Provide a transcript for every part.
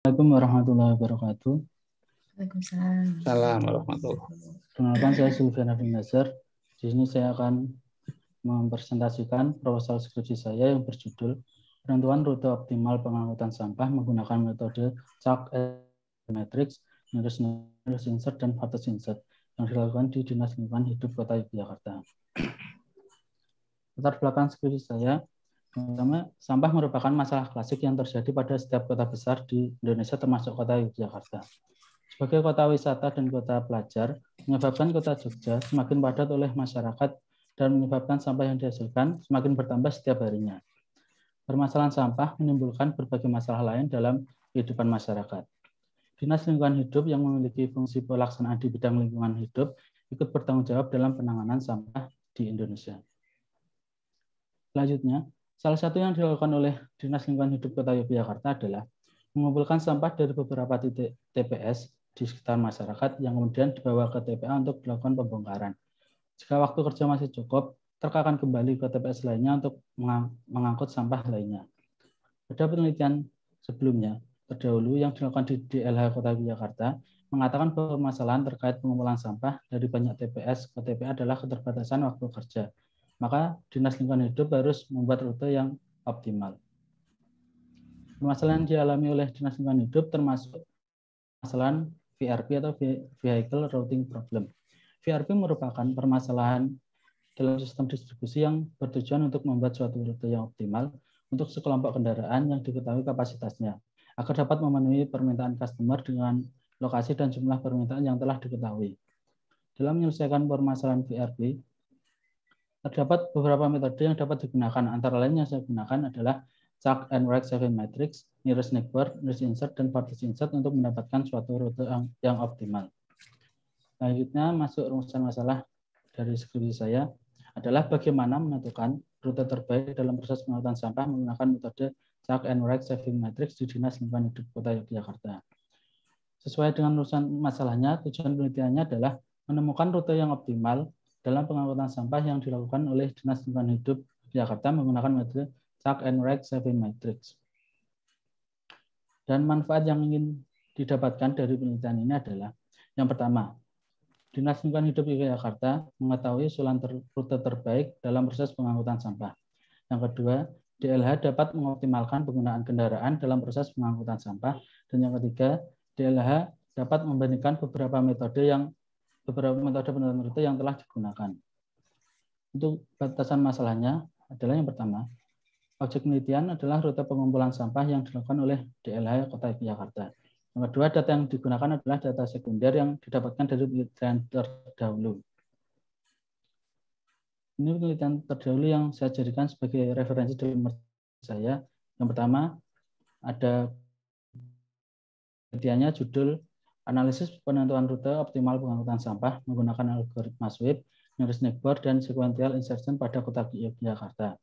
Assalamualaikum warahmatullahi wabarakatuh. Waalaikumsalam. Salam warahmatullahi. Perkenalkan, saya Sulfian Abdul Nasir. Di sini saya akan mempresentasikan proposal skripsi saya yang berjudul Penentuan Rute Optimal Pengangkutan Sampah Menggunakan Metode Chalk and Matrix, Nearest Insert, dan Farthest Insert yang dilakukan di Dinas Lingkungan Hidup Kota Yogyakarta. Latar belakang skripsi saya, pertama, sampah merupakan masalah klasik yang terjadi pada setiap kota besar di Indonesia termasuk Kota Yogyakarta. Sebagai kota wisata dan kota pelajar, menyebabkan kota Jogja semakin padat oleh masyarakat dan menyebabkan sampah yang dihasilkan semakin bertambah setiap harinya. Permasalahan sampah menimbulkan berbagai masalah lain dalam kehidupan masyarakat. Dinas Lingkungan Hidup yang memiliki fungsi pelaksanaan di bidang lingkungan hidup ikut bertanggung jawab dalam penanganan sampah di Indonesia. Selanjutnya, salah satu yang dilakukan oleh Dinas Lingkungan Hidup Kota Yogyakarta adalah mengumpulkan sampah dari beberapa titik TPS di sekitar masyarakat yang kemudian dibawa ke TPA untuk dilakukan pembongkaran. Jika waktu kerja masih cukup, truk akan kembali ke TPS lainnya untuk mengangkut sampah lainnya. Pada penelitian sebelumnya, terdahulu yang dilakukan di DLH Kota Yogyakarta, mengatakan bahwa permasalahan terkait pengumpulan sampah dari banyak TPS ke TPA adalah keterbatasan waktu kerja. Maka Dinas Lingkungan Hidup harus membuat rute yang optimal. Permasalahan yang dialami oleh Dinas Lingkungan Hidup termasuk permasalahan VRP atau Vehicle Routing Problem. VRP merupakan permasalahan dalam sistem distribusi yang bertujuan untuk membuat suatu rute yang optimal untuk sekelompok kendaraan yang diketahui kapasitasnya, agar dapat memenuhi permintaan customer dengan lokasi dan jumlah permintaan yang telah diketahui. Dalam menyelesaikan permasalahan VRP, terdapat beberapa metode yang dapat digunakan. Antara lain yang saya gunakan adalah Chalk and Right Saving Matrix, Nearest Neighbor, Nearest Insert, dan Farthest Insert untuk mendapatkan suatu rute yang optimal. Selanjutnya masuk rumusan masalah dari skripsi saya adalah bagaimana menentukan rute terbaik dalam proses pengangkutan sampah menggunakan metode Chalk and Right Saving Matrix di Dinas Lingkungan Hidup Kota Yogyakarta. Sesuai dengan rumusan masalahnya, tujuan penelitiannya adalah menemukan rute yang optimal dalam pengangkutan sampah yang dilakukan oleh Dinas Lingkungan Hidup Yogyakarta menggunakan metode Chalk and Right Saving Matrix. Dan manfaat yang ingin didapatkan dari penelitian ini adalah yang pertama, Dinas Lingkungan Hidup Yogyakarta mengetahui usulan rute terbaik dalam proses pengangkutan sampah. Yang kedua, DLH dapat mengoptimalkan penggunaan kendaraan dalam proses pengangkutan sampah. Dan yang ketiga, DLH dapat membandingkan beberapa metode penentuan rute yang telah digunakan. Untuk batasan masalahnya adalah yang pertama, objek penelitian adalah rute pengumpulan sampah yang dilakukan oleh DLH Kota Yogyakarta. Yang kedua, data yang digunakan adalah data sekunder yang didapatkan dari penelitian terdahulu. Ini penelitian terdahulu yang saya jadikan sebagai referensi dalam saya. Yang pertama, ada penelitiannya judul Analisis Penentuan Rute Optimal Pengangkutan Sampah Menggunakan Algoritma Sweep, Nearest Neighbor, dan Sequential Insertion pada Kota Yogyakarta,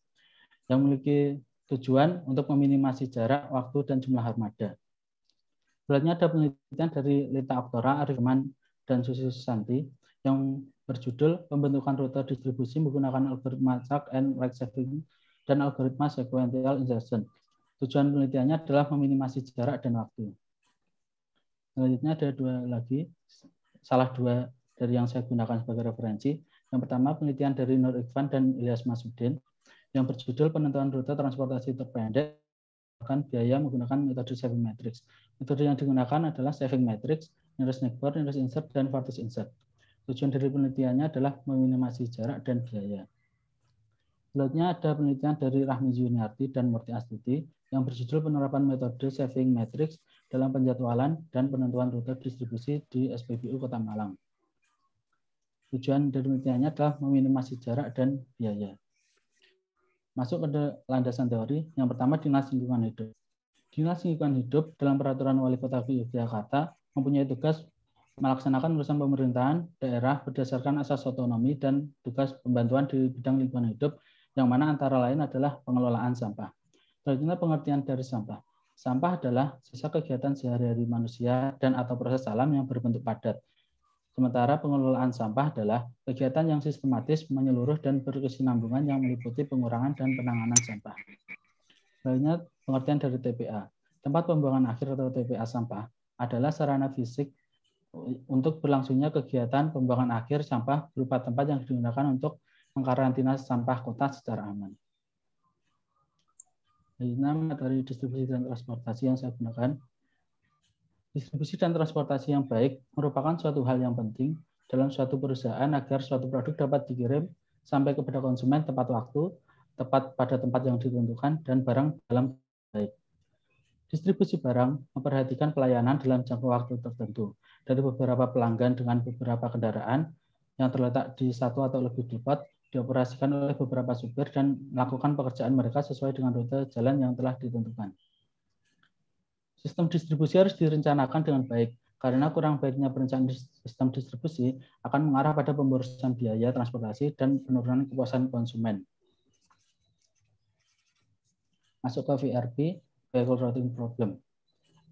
yang memiliki tujuan untuk meminimasi jarak, waktu, dan jumlah armada. Selanjutnya ada penelitian dari Lita Oktora, Arifman, dan Susi Susanti yang berjudul Pembentukan Rute Distribusi Menggunakan Algoritma Chalk and Right Saving dan Algoritma Sequential Insertion. Tujuan penelitiannya adalah meminimasi jarak dan waktu. Selanjutnya ada salah dua dari yang saya gunakan sebagai referensi. Yang pertama penelitian dari Nur Ikhwan dan Ilyas Masudin yang berjudul Penentuan Rute Transportasi Terpendek biaya menggunakan metode saving matrix. Metode yang digunakan adalah saving matrix, nearest neighbor, nearest insert, dan farthest insert. Tujuan dari penelitiannya adalah meminimasi jarak dan biaya. Selanjutnya ada penelitian dari Rahmi Juniarti dan Murti Astuti yang berjudul Penerapan Metode Saving Matrix dalam Penjadwalan dan Penentuan Rute Distribusi di SPBU Kota Malang. Tujuan dari penelitiannya adalah meminimasi jarak dan biaya. Masuk ke landasan teori. Yang pertama, Dinas Lingkungan Hidup. Dinas Lingkungan Hidup dalam Peraturan Wali Kota Yogyakarta mempunyai tugas melaksanakan urusan pemerintahan daerah berdasarkan asas otonomi dan tugas pembantuan di bidang lingkungan hidup, yang mana antara lain adalah pengelolaan sampah. Selanjutnya pengertian dari sampah. Sampah adalah sisa kegiatan sehari-hari manusia dan atau proses alam yang berbentuk padat. Sementara pengelolaan sampah adalah kegiatan yang sistematis, menyeluruh, dan berkesinambungan yang meliputi pengurangan dan penanganan sampah. Selanjutnya, pengertian dari TPA. Tempat pembuangan akhir atau TPA sampah adalah sarana fisik untuk berlangsungnya kegiatan pembuangan akhir sampah berupa tempat yang digunakan untuk mengkarantina sampah kota secara aman. Ini materi distribusi dan transportasi yang saya gunakan. Distribusi dan transportasi yang baik merupakan suatu hal yang penting dalam suatu perusahaan agar suatu produk dapat dikirim sampai kepada konsumen tepat waktu, tepat pada tempat yang ditentukan, dan barang dalam baik. Distribusi barang memperhatikan pelayanan dalam jangka waktu tertentu dari beberapa pelanggan dengan beberapa kendaraan yang terletak di satu atau lebih depot dioperasikan oleh beberapa supir dan melakukan pekerjaan mereka sesuai dengan rute jalan yang telah ditentukan. Sistem distribusi harus direncanakan dengan baik karena kurang baiknya perencanaan sistem distribusi akan mengarah pada pemborosan biaya transportasi dan penurunan kepuasan konsumen. Masuk ke VRP, Vehicle Routing Problem.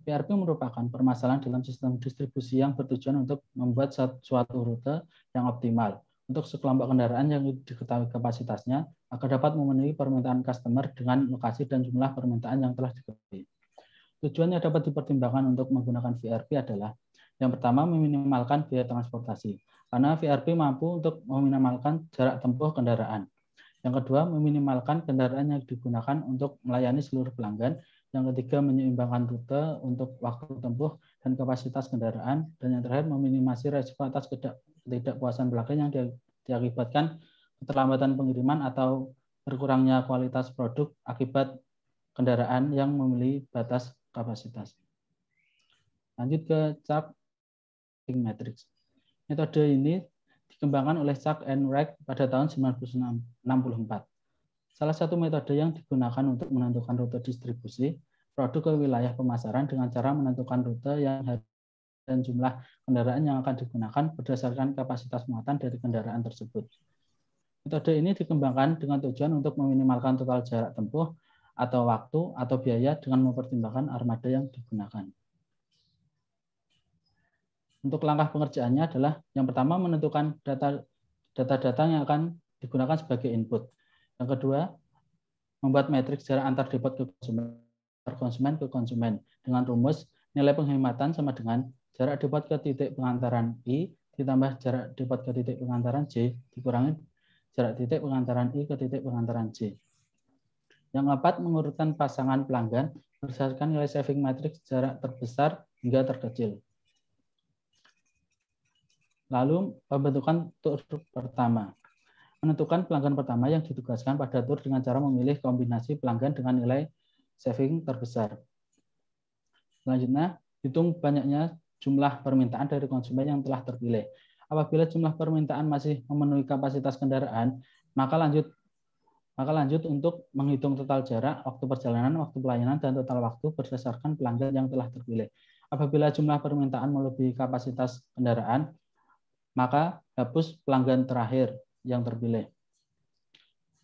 VRP merupakan permasalahan dalam sistem distribusi yang bertujuan untuk membuat suatu rute yang optimal untuk sekelompok kendaraan yang diketahui kapasitasnya agar dapat memenuhi permintaan customer dengan lokasi dan jumlah permintaan yang telah diketahui. Tujuan yang dapat dipertimbangkan untuk menggunakan VRP adalah yang pertama meminimalkan biaya transportasi karena VRP mampu untuk meminimalkan jarak tempuh kendaraan. Yang kedua, meminimalkan kendaraan yang digunakan untuk melayani seluruh pelanggan. Yang ketiga, menyeimbangkan rute untuk waktu tempuh dan kapasitas kendaraan. Dan yang terakhir, meminimasi resiko atas ketidakpuasan pelanggan yang diakibatkan keterlambatan pengiriman atau berkurangnya kualitas produk akibat kendaraan yang memiliki batas kapasitas. Lanjut ke Chuck Matrix. Metode ini dikembangkan oleh Chuck and Reck pada tahun 1964. Salah satu metode yang digunakan untuk menentukan rute distribusi produk ke wilayah pemasaran dengan cara menentukan rute yang dan jumlah kendaraan yang akan digunakan berdasarkan kapasitas muatan dari kendaraan tersebut. Metode ini dikembangkan dengan tujuan untuk meminimalkan total jarak tempuh atau waktu atau biaya dengan mempertimbangkan armada yang digunakan. Untuk langkah pengerjaannya adalah yang pertama menentukan data-data yang akan digunakan sebagai input. Yang kedua, membuat matriks jarak antar depot ke konsumen ke konsumen dengan rumus nilai penghematan sama dengan jarak depot ke titik pengantaran I ditambah jarak depot ke titik pengantaran J dikurangi jarak titik pengantaran I ke titik pengantaran J. Yang keempat, mengurutkan pasangan pelanggan berdasarkan nilai saving matrix jarak terbesar hingga terkecil. Lalu, pembentukan tur pertama. Menentukan pelanggan pertama yang ditugaskan pada tur dengan cara memilih kombinasi pelanggan dengan nilai saving terbesar. Selanjutnya, hitung banyaknya jumlah permintaan dari konsumen yang telah terpilih. Apabila jumlah permintaan masih memenuhi kapasitas kendaraan, maka lanjut untuk menghitung total jarak, waktu perjalanan, waktu pelayanan, dan total waktu berdasarkan pelanggan yang telah terpilih. Apabila jumlah permintaan melebihi kapasitas kendaraan, maka hapus pelanggan terakhir yang terpilih.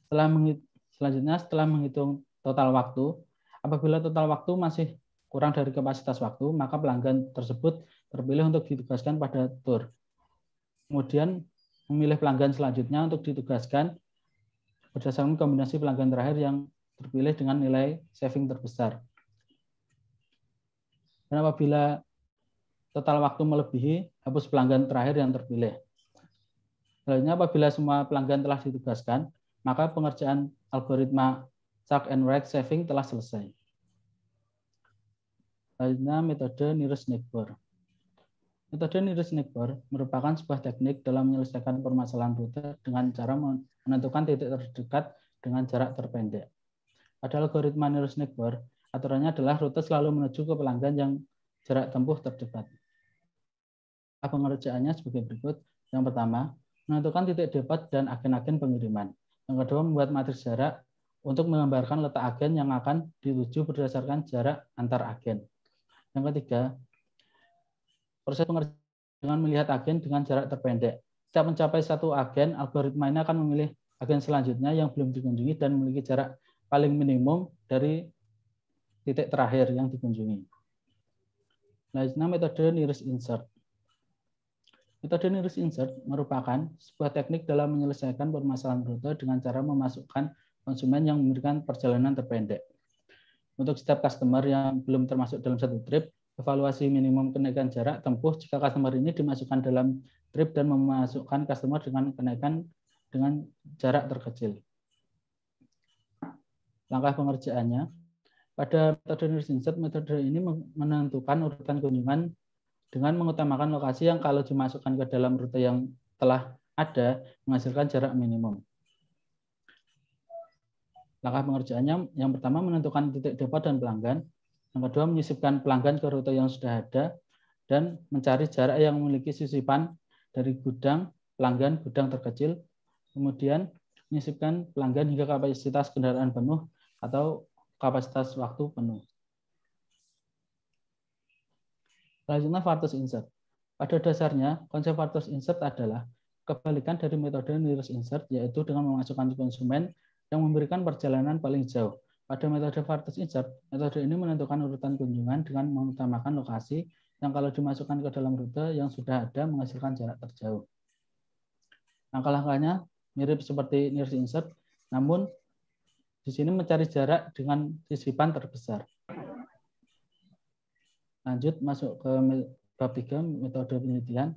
Setelah menghitung total waktu, apabila total waktu masih kurang dari kapasitas waktu, maka pelanggan tersebut terpilih untuk ditugaskan pada tur. Kemudian memilih pelanggan selanjutnya untuk ditugaskan berdasarkan kombinasi pelanggan terakhir yang terpilih dengan nilai saving terbesar. Dan apabila total waktu melebihi, hapus pelanggan terakhir yang terpilih. Selanjutnya, apabila semua pelanggan telah ditugaskan, maka pengerjaan algoritma Chuck and Reck saving telah selesai. Selanjutnya, metode nearest neighbor. Metode nearest neighbor merupakan sebuah teknik dalam menyelesaikan permasalahan rute dengan cara menentukan titik terdekat dengan jarak terpendek. Pada algoritma nearest neighbor, aturannya adalah rute selalu menuju ke pelanggan yang jarak tempuh terdekat. Pengerjaannya sebagai berikut. Yang pertama, menentukan titik depot dan agen-agen pengiriman. Yang kedua, membuat matriks jarak untuk menggambarkan letak agen yang akan dituju berdasarkan jarak antar agen. Yang ketiga, proses pengerjaan dengan melihat agen dengan jarak terpendek. Setiap mencapai satu agen, algoritma ini akan memilih agen selanjutnya yang belum dikunjungi dan memiliki jarak paling minimum dari titik terakhir yang dikunjungi. Selanjutnya, metode nearest insert. Metode nearest insert merupakan sebuah teknik dalam menyelesaikan permasalahan rute dengan cara memasukkan konsumen yang memberikan perjalanan terpendek. Untuk setiap customer yang belum termasuk dalam satu trip, evaluasi minimum kenaikan jarak tempuh jika customer ini dimasukkan dalam trip dan memasukkan customer dengan kenaikan dengan jarak terkecil. Langkah pengerjaannya, pada metode nearest insert, metode ini menentukan urutan kunjungan dengan mengutamakan lokasi yang kalau dimasukkan ke dalam rute yang telah ada menghasilkan jarak minimum. Langkah pengerjaannya, yang pertama menentukan titik depot dan pelanggan, yang kedua menyisipkan pelanggan ke rute yang sudah ada, dan mencari jarak yang memiliki sisipan dari gudang, pelanggan, gudang terkecil, kemudian menyisipkan pelanggan hingga kapasitas kendaraan penuh atau kapasitas waktu penuh. Selanjutnya Vartus insert. Pada dasarnya, konsep Vartus insert adalah kebalikan dari metode nearest insert, yaitu dengan memasukkan konsumen yang memberikan perjalanan paling jauh. Pada metode Vartus insert, metode ini menentukan urutan kunjungan dengan mengutamakan lokasi yang kalau dimasukkan ke dalam rute yang sudah ada menghasilkan jarak terjauh. Langkah-langkahnya mirip seperti nearest insert, namun di sini mencari jarak dengan sisipan terbesar. Lanjut masuk ke bab 3, metode penelitian.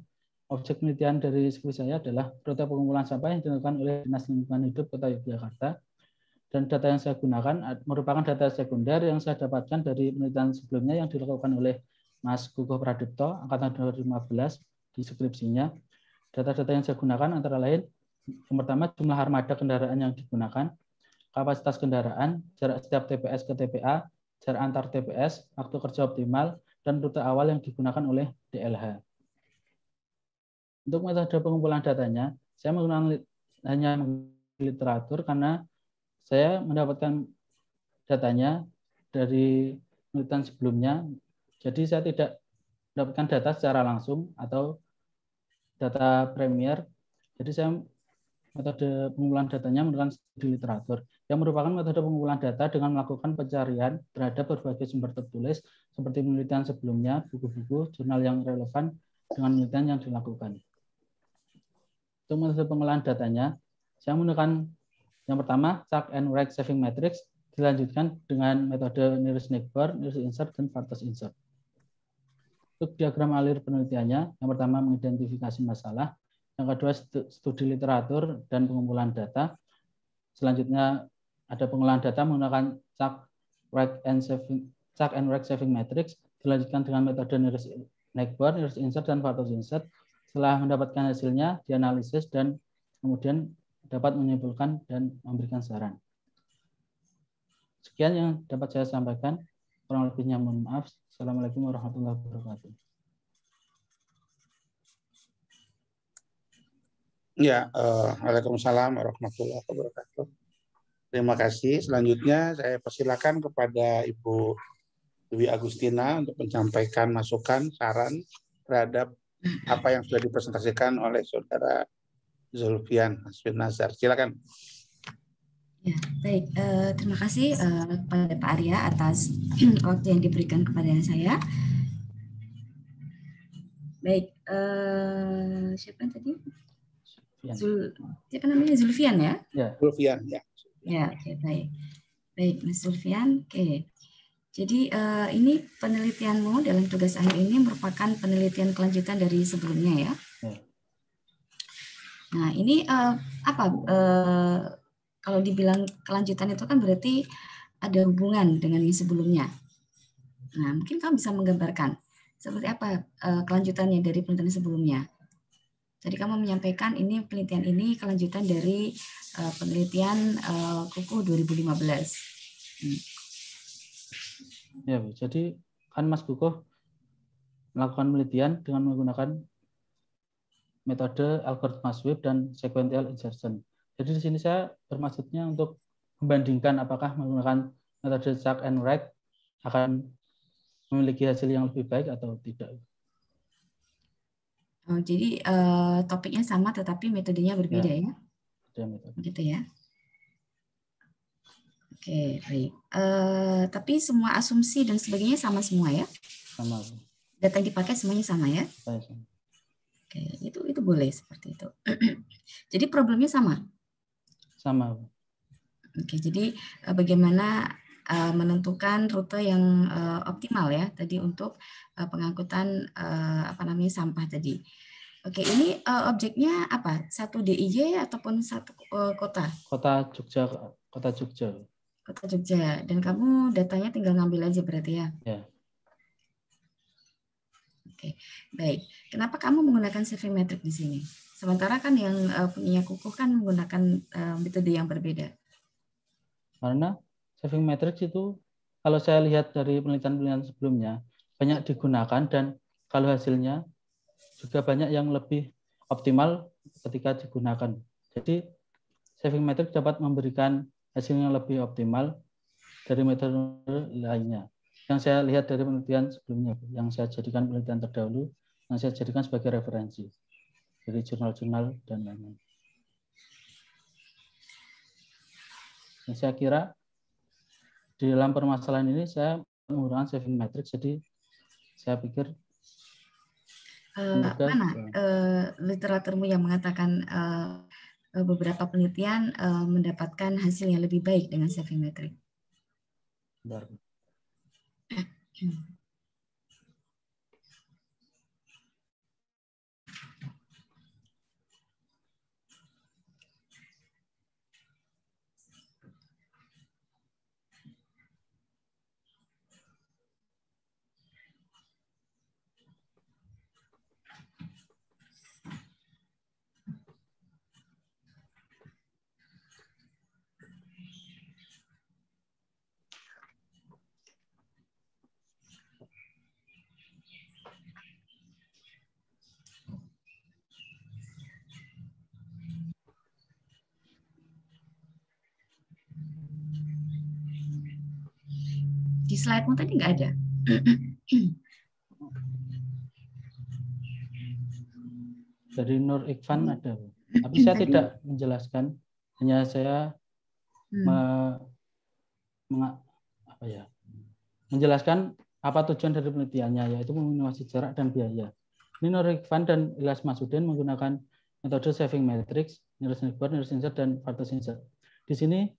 Objek penelitian dari skripsi saya adalah rute pengumpulan sampah yang dilakukan oleh Dinas Lingkungan Hidup Kota Yogyakarta. Dan data yang saya gunakan merupakan data sekunder yang saya dapatkan dari penelitian sebelumnya yang dilakukan oleh Mas Gugoh Pradipto, angkatan 2015 di skripsinya. Data-data yang saya gunakan antara lain, yang pertama jumlah armada kendaraan yang digunakan, kapasitas kendaraan, jarak setiap TPS ke TPA, jarak antar TPS, waktu kerja optimal, dan rute awal yang digunakan oleh DLH. Untuk metode pengumpulan datanya, saya menggunakan hanya literatur karena saya mendapatkan datanya dari penelitian sebelumnya, jadi saya tidak mendapatkan data secara langsung atau data Premier. Jadi saya metode pengumpulan datanya menggunakan studi literatur, yang merupakan metode pengumpulan data dengan melakukan pencarian terhadap berbagai sumber tertulis seperti penelitian sebelumnya, buku-buku, jurnal yang relevan dengan penelitian yang dilakukan. Untuk metode pengolahan datanya, saya menggunakan yang pertama, Chuck and Rack Saving Matrix, dilanjutkan dengan metode nearest neighbor, nearest insert, dan Vartus insert. Untuk diagram alir penelitiannya, yang pertama mengidentifikasi masalah, yang kedua studi literatur dan pengumpulan data. Selanjutnya ada pengolahan data menggunakan Chuck and Rack Saving Matrix, dilanjutkan dengan metode nearest neighbor, nearest insert, dan Vartus insert. Setelah mendapatkan hasilnya, dianalisis dan kemudian dapat menyimpulkan dan memberikan saran. Sekian yang dapat saya sampaikan. Kurang lebihnya mohon maaf. Assalamualaikum warahmatullahi wabarakatuh. Ya, waalaikumsalam warahmatullahi wabarakatuh. Terima kasih. Selanjutnya saya persilakan kepada Ibu Dwi Agustina untuk menyampaikan masukan, saran terhadap apa yang sudah dipresentasikan oleh Saudara Zulfian Hasbin Nazar. Silakan. Ya, baik. Terima kasih kepada Pak Arya atas waktu yang diberikan kepada saya. Baik, siapa tadi? Siapa namanya? Zulfian ya? Ya. Zulfian, ya. Ya, oke, baik. Baik, Mas Zulfian. Oke. Jadi ini penelitianmu dalam tugas akhir ini merupakan penelitian kelanjutan dari sebelumnya ya? Nah, ini kalau dibilang kelanjutan itu kan berarti ada hubungan dengan yang sebelumnya. Nah, mungkin kamu bisa menggambarkan seperti apa kelanjutannya dari penelitian sebelumnya. Jadi kamu menyampaikan ini penelitian ini kelanjutan dari penelitian Kukuh 2015. Ya, jadi kan Mas Kukuh melakukan penelitian dengan menggunakan metode algoritma sweep dan sequential insertion. Jadi di sini saya bermaksudnya untuk membandingkan apakah menggunakan metode Chuck and Rack akan memiliki hasil yang lebih baik atau tidak. Oh, jadi topiknya sama tetapi metodenya berbeda ya? Gitu ya. Oke, baik. Tapi semua asumsi dan sebagainya sama semua ya? Sama. Data yang dipakai semuanya sama ya? Sama. Oke, itu boleh seperti itu. Jadi problemnya sama? Sama. Oke, jadi bagaimana menentukan rute yang optimal ya tadi untuk pengangkutan sampah tadi. Oke, ini objeknya apa? Satu DIY ataupun satu kota? Kota Jogja, Kota Jogja. Kota Jogja. Dan kamu datanya tinggal ngambil aja berarti ya? Ya. Oke, baik. Kenapa kamu menggunakan saving metric di sini? Sementara kan yang punya Kukuh kan menggunakan metode yang berbeda. Karena saving matrix itu kalau saya lihat dari penelitian-penelitian sebelumnya banyak digunakan dan kalau hasilnya juga banyak yang lebih optimal ketika digunakan. Jadi saving matrix dapat memberikan hasil yang lebih optimal dari metode lainnya. Yang saya lihat dari penelitian sebelumnya, yang saya jadikan penelitian terdahulu, yang saya jadikan sebagai referensi dari jurnal-jurnal dan lain-lain. Dan saya kira di dalam permasalahan ini saya menggunakan saving matrix, jadi saya pikir mana literaturmu yang mengatakan beberapa penelitian mendapatkan hasil yang lebih baik dengan saving metric? Di slide-mu tadi nggak ada. Dari Nur Ikvan ada, tapi saya tidak menjelaskan, hanya saya menjelaskan apa tujuan dari penelitiannya, yaitu meminimasi jarak dan biaya. Ini Nur Ikvan dan Ilyas Masudin menggunakan metode saving matrix, Nielsen Egberts, Nielsen Insert, dan Vartos Insert. Di sini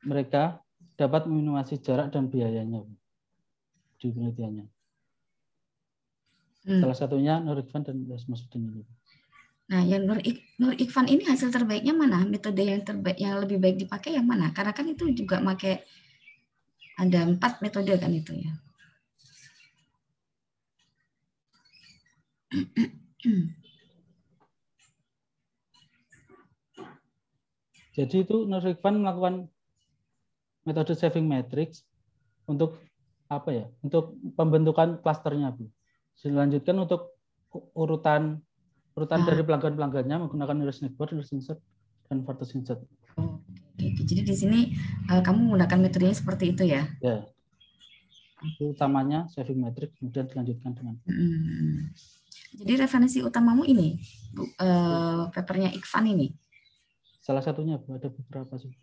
mereka dapat meminimasi jarak dan biayanya di penelitiannya. Salah satunya Nur Ikvan dan Ilyas Masudin ini. Nah, yang Nur Ikvan ini hasil terbaiknya mana? Metode yang terbaik, yang lebih baik dipakai yang mana? Karena kan itu juga pakai ada 4 metode kan itu ya. Jadi itu Nur Ikvan melakukan metode saving matrix untuk apa ya? Untuk pembentukan klasternya, Bu. Dilanjutkan untuk urutan dari pelanggan-pelanggannya menggunakan Nielsen Egberts, Nielsen Insert, dan Vartos Insert. Oke. Jadi di sini kamu menggunakan metodenya seperti itu ya? Ya. Itu utamanya saving matrix, kemudian dilanjutkan dengan. Jadi referensi utamamu ini, papernya Ikvan ini? Salah satunya, Bu, ada beberapa sih.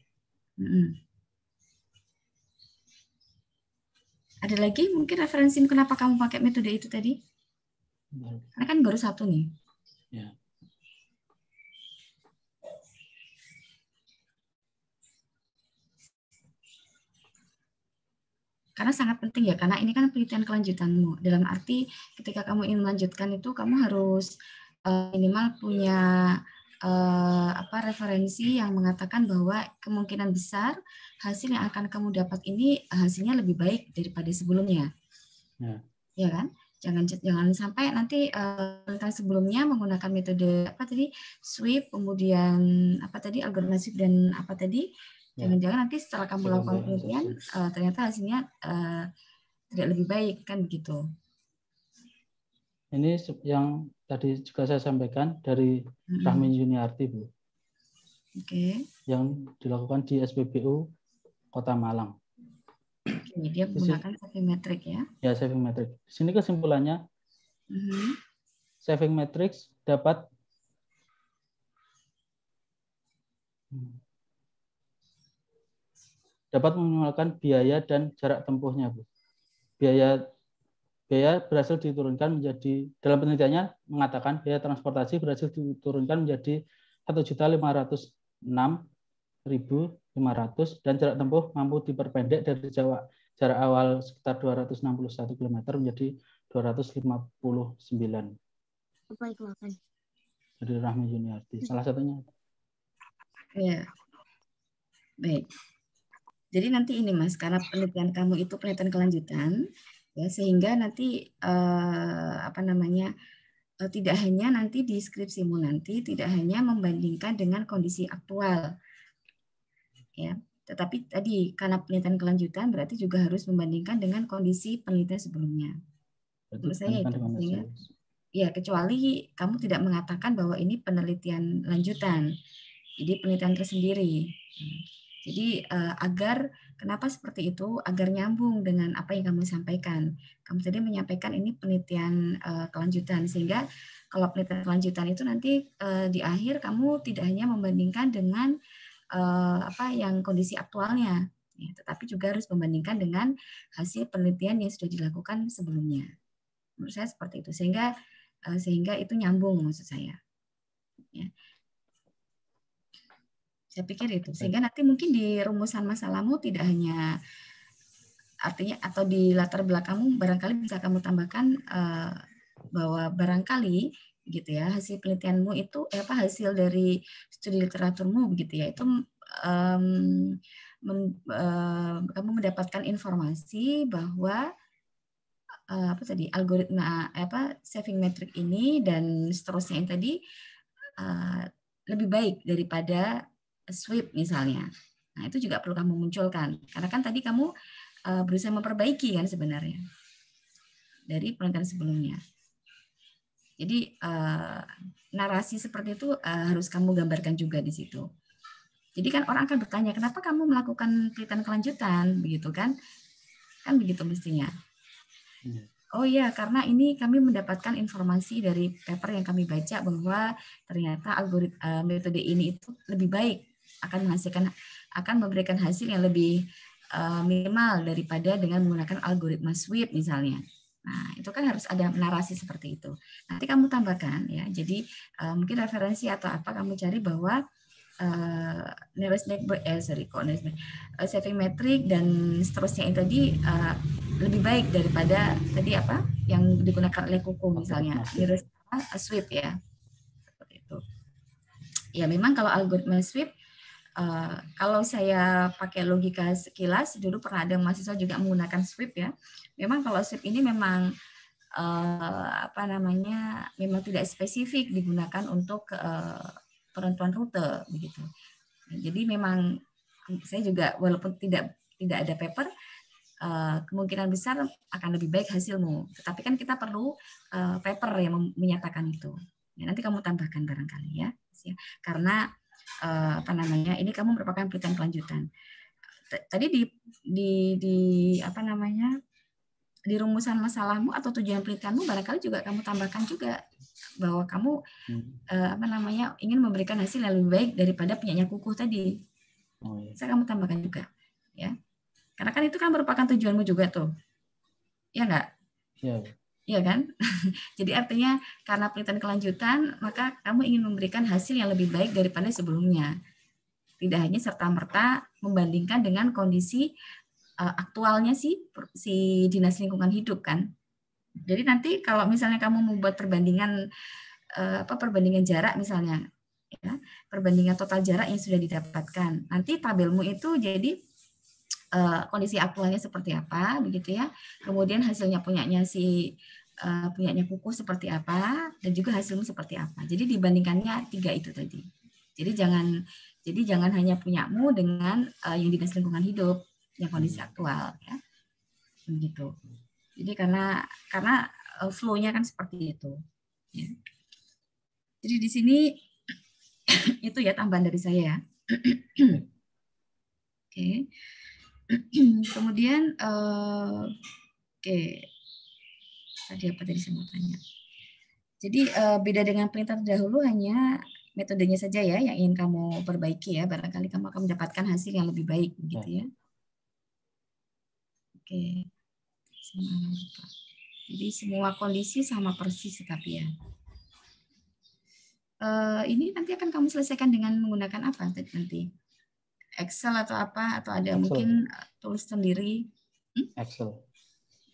Ada lagi mungkin referensi kenapa kamu pakai metode itu tadi? Karena kan baru satu nih. Ya. Karena sangat penting ya, karena ini kan penelitian kelanjutanmu. Dalam arti ketika kamu ingin melanjutkan itu, kamu harus minimal punya referensi yang mengatakan bahwa kemungkinan besar hasil yang akan kamu dapat ini hasilnya lebih baik daripada sebelumnya. Ya kan? Jangan sampai nanti tentang sebelumnya menggunakan metode sweep, kemudian algoritma dan jangan-jangan nanti setelah kamu lakukan penelitian ternyata hasilnya tidak lebih baik kan begitu. Ini yang tadi juga saya sampaikan dari Rahmi Yuniarti, Bu. Oke. Yang dilakukan di SPBU Kota Malang. Oke, dia menggunakan saving matrix ya? Ya, saving matrix. Di sini kesimpulannya, saving matrix dapat meminimalkan biaya dan jarak tempuhnya, Bu. Biaya berhasil diturunkan menjadi, dalam penelitiannya mengatakan biaya transportasi berhasil diturunkan menjadi 1.506 1.500 dan jarak tempuh mampu diperpendek dari jarak awal sekitar 261 km menjadi 259. Dari Rahmi Juniarti. Salah satunya. Ya, baik. Jadi nanti ini Mas, karena penelitian kamu itu penelitian kelanjutan, ya sehingga nanti tidak hanya nanti di skripsimu nanti tidak hanya membandingkan dengan kondisi aktual, ya, tetapi tadi karena penelitian kelanjutan berarti juga harus membandingkan dengan kondisi penelitian sebelumnya. Menurut saya itu, sehingga ya kecuali kamu tidak mengatakan bahwa ini penelitian lanjutan, jadi penelitian tersendiri. Jadi kenapa seperti itu? Agar nyambung dengan apa yang kamu sampaikan. Kamu tadi menyampaikan ini penelitian kelanjutan, sehingga kalau penelitian kelanjutan itu nanti di akhir kamu tidak hanya membandingkan dengan yang kondisi aktualnya, ya, tetapi juga harus membandingkan dengan hasil penelitian yang sudah dilakukan sebelumnya. Menurut saya seperti itu, sehingga itu nyambung maksud saya. Ya. Saya pikir itu, sehingga nanti mungkin di rumusan masalahmu tidak hanya artinya atau di latar belakangmu barangkali bisa kamu tambahkan bahwa barangkali gitu ya hasil penelitianmu itu hasil dari studi literaturmu begitu ya itu kamu mendapatkan informasi bahwa algoritma saving metric ini dan seterusnya yang tadi lebih baik daripada sweep misalnya. Nah, itu juga perlu kamu munculkan. Karena kan tadi kamu berusaha memperbaiki kan sebenarnya dari penelitian sebelumnya. Jadi narasi seperti itu harus kamu gambarkan juga di situ. Jadi kan orang akan bertanya, kenapa kamu melakukan penelitian kelanjutan, begitu kan? Kan begitu mestinya. Oh iya, karena ini kami mendapatkan informasi dari paper yang kami baca bahwa ternyata metode ini itu lebih baik, akan memberikan hasil yang lebih minimal daripada dengan menggunakan algoritma sweep misalnya. Nah, itu kan harus ada narasi seperti itu. Nanti kamu tambahkan ya. Jadi mungkin referensi atau apa kamu cari bahwa saving metric dan seterusnya yang tadi lebih baik daripada tadi yang digunakan oleh Kuku misalnya sweep ya seperti itu. Ya memang kalau algoritma sweep kalau saya pakai logika sekilas dulu pernah ada mahasiswa juga menggunakan sweep ya. Memang kalau sweep ini memang memang tidak spesifik digunakan untuk penentuan rute begitu. Jadi memang saya juga walaupun tidak ada paper kemungkinan besar akan lebih baik hasilmu. Tetapi kan kita perlu paper yang menyatakan itu. Ya, nanti kamu tambahkan barangkali ya. Karena ini kamu merupakan penelitian kelanjutan. Tadi di rumusan masalahmu atau tujuan penelitianmu barangkali juga kamu tambahkan juga bahwa kamu ingin memberikan hasil yang lebih baik daripada punyanya Kukuh tadi. Saya kamu tambahkan juga ya. Karena kan itu kan merupakan tujuanmu juga tuh. Ya enggak? Iya. Iya kan? Jadi artinya karena penelitian kelanjutan, maka kamu ingin memberikan hasil yang lebih baik daripada sebelumnya. Tidak hanya serta-merta membandingkan dengan kondisi aktualnya si Dinas Lingkungan Hidup kan. Jadi nanti kalau misalnya kamu membuat perbandingan jarak misalnya, ya, perbandingan total jarak yang sudah didapatkan, nanti tabelmu itu jadi kondisi aktualnya seperti apa, begitu ya. Kemudian hasilnya punyanya Kukuh seperti apa, dan juga hasilmu seperti apa. Jadi dibandingkannya 3 itu tadi. Jadi jangan hanya punyamu dengan yang Dinas Lingkungan Hidup yang kondisi aktual, ya, begitu. Jadi karena flow-nya kan seperti itu. Ya. Jadi di sini itu ya tambahan dari saya. Oke. Kemudian tadi apa tadi saya mau tanya. Jadi beda dengan penelitian terdahulu hanya metodenya saja ya yang ingin kamu perbaiki ya. Barangkali kamu akan mendapatkan hasil yang lebih baik gitu ya. Oke. Jadi semua kondisi sama persis tapi ya. Ini nanti akan kamu selesaikan dengan menggunakan apa nanti? Excel atau apa, atau ada Excel. mungkin tulis sendiri? Excel.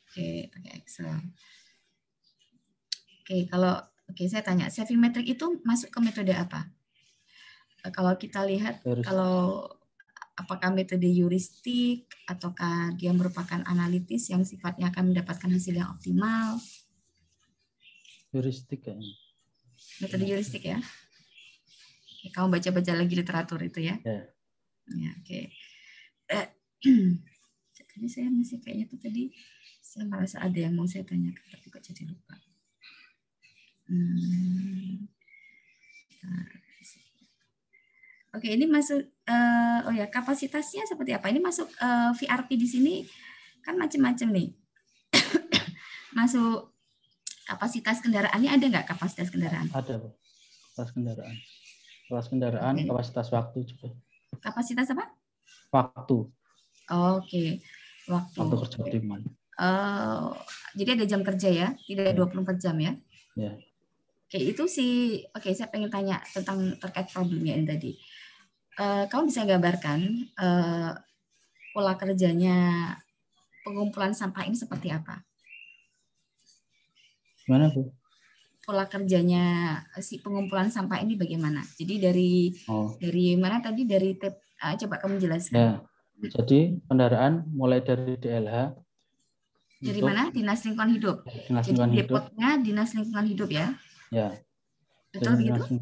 Oke, pakai Excel. Oke, saya tanya, saving metric itu masuk ke metode apa? Kalau kita lihat, kalau apakah metode heuristik ataukah dia merupakan analitis yang sifatnya akan mendapatkan hasil yang optimal? Heuristik kayaknya. Metode heuristik ya. Oke, kamu baca-baca lagi literatur itu ya? Ya. Ya, oke. Tadi saya masih kayaknya tuh tadi saya merasa ada yang mau saya tanyakan tapi kok jadi lupa. Oke, ini masuk oh ya, kapasitasnya seperti apa? Ini masuk VRP di sini kan macam-macam nih. Masuk kapasitas kendaraannya, ada nggak kapasitas kendaraan? Ada, Bu. Kapasitas kendaraan. Kapasitas kendaraan, Oke. kapasitas waktu juga. Kapasitas apa? Waktu. Oke. Waktu kerja optimal. Jadi ada jam kerja ya, tidak 24 jam ya? Ya. Oke, itu sih. Oke, saya pengen tanya tentang terkait problemnya ini tadi. Kamu bisa gambarkan pola kerjanya pengumpulan sampah ini seperti apa? Gimana, Bu? Pola kerjanya si pengumpulan sampah ini bagaimana? Jadi dari mana tadi? Coba kamu jelaskan. Ya. Jadi kendaraan mulai dari DLH. Dari mana? Dinas Lingkungan Hidup. Dinas Jadi Lingkungan Hidup. depotnya Dinas Lingkungan Hidup ya? Ya. Betul begitu?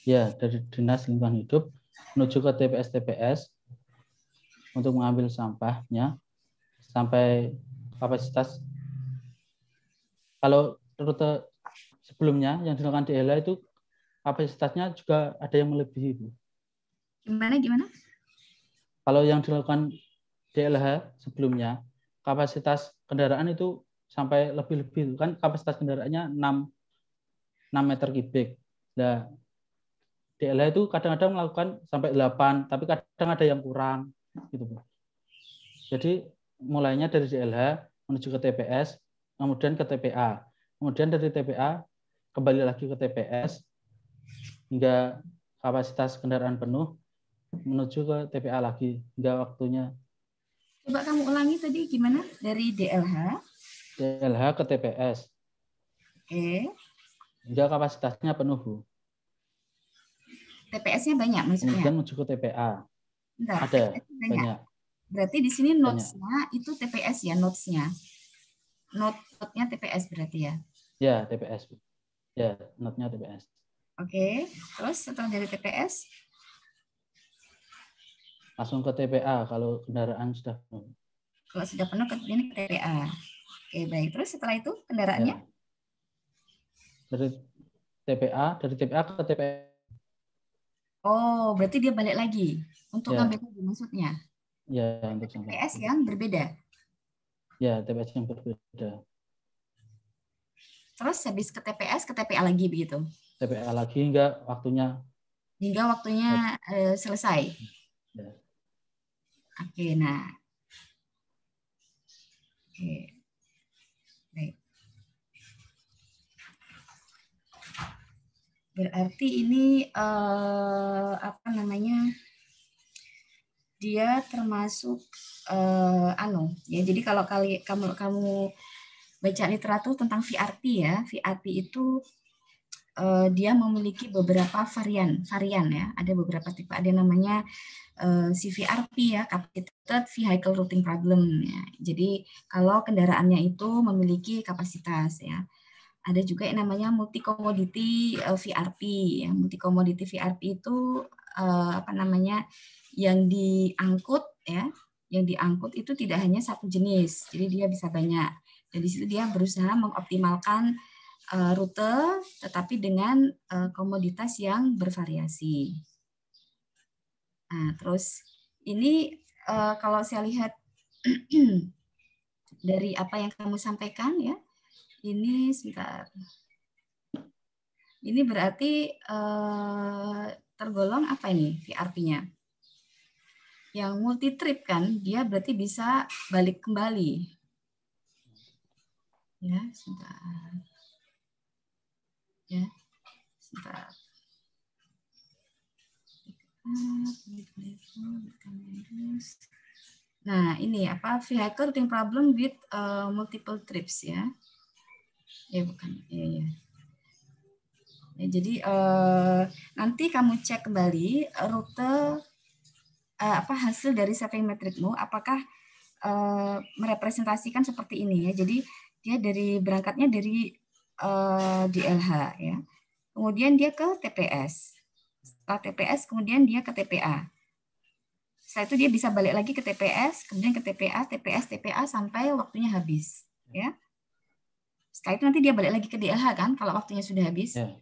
Ya, dari Dinas Lingkungan Hidup menuju ke TPS-TPS untuk mengambil sampahnya sampai kapasitas. Kalau rute sebelumnya yang dilakukan DLH itu kapasitasnya juga ada yang melebihi, Bu. Gimana? Kalau yang dilakukan DLH sebelumnya, kapasitas kendaraan itu sampai lebih-lebih. Kan kapasitas kendaraannya 6 meter kubik. Nah, DLH itu kadang-kadang melakukan sampai 8, tapi kadang ada yang kurang. Gitu, Bu. Jadi mulainya dari DLH menuju ke TPS, kemudian ke TPA. Kemudian dari TPA kembali lagi ke TPS hingga kapasitas kendaraan penuh menuju ke TPA lagi hingga waktunya. Coba kamu ulangi tadi gimana? Dari DLH ke TPS. Oke. Hingga kapasitasnya penuh, Bu. TPS-nya banyak maksudnya? Kemudian menuju ke TPA. Bentar, Ada, banyak. Berarti di sini notes-nya itu TPS ya, notes-nya. Note-nya TPS berarti ya? Ya, TPS. Ya, note-nya TPS. Oke, terus setelah dari TPS? Langsung ke TPA kalau kendaraan sudah penuh. Kalau sudah penuh, ini ke TPA. Oke, baik. Terus setelah itu kendaraannya? Ya. Dari TPA ke TPS. Oh, berarti dia balik lagi untuk Ya. ngambil lagi maksudnya? Ya, untuk TPS yang berbeda? Ya, TPS yang berbeda. Terus habis ke TPA lagi begitu? TPA lagi hingga waktunya. Hingga waktunya selesai? Ya. Oke, nah. Oke. Baik. Berarti ini apa namanya? Dia termasuk ya. Jadi kalau kamu baca literatur tentang VRP ya, VRP itu dia memiliki beberapa varian ya. Ada beberapa tipe. Ada namanya CVRP ya, Capacitated Vehicle Routing Problem ya. Jadi kalau kendaraannya itu memiliki kapasitas ya. Ada juga yang namanya multi commodity VRP ya. Multi commodity VRP itu apa namanya, yang diangkut ya, yang diangkut itu tidak hanya satu jenis, jadi dia bisa banyak. Dan di situ dia berusaha mengoptimalkan rute, tetapi dengan komoditas yang bervariasi. Nah, terus ini kalau saya lihat dari apa yang kamu sampaikan ya, ini sebentar. Ini berarti tergolong apa ini VRP-nya? Yang multi trip kan, dia berarti bisa balik kembali. Ya, sebentar. Ya, sebentar. Nah, ini apa? Vehicle routing problem with multiple trips ya. Bukan. Ya. Ya, jadi nanti kamu cek kembali rute hasil dari saving metricmu, apakah merepresentasikan seperti ini ya. Jadi dia berangkatnya dari DLH ya. Kemudian dia ke TPS. Setelah TPS kemudian dia ke TPA. Setelah itu dia bisa balik lagi ke TPS, kemudian ke TPA, TPS, TPA sampai waktunya habis, ya. Setelah itu nanti dia balik lagi ke DLH kan, kalau waktunya sudah habis. Ya.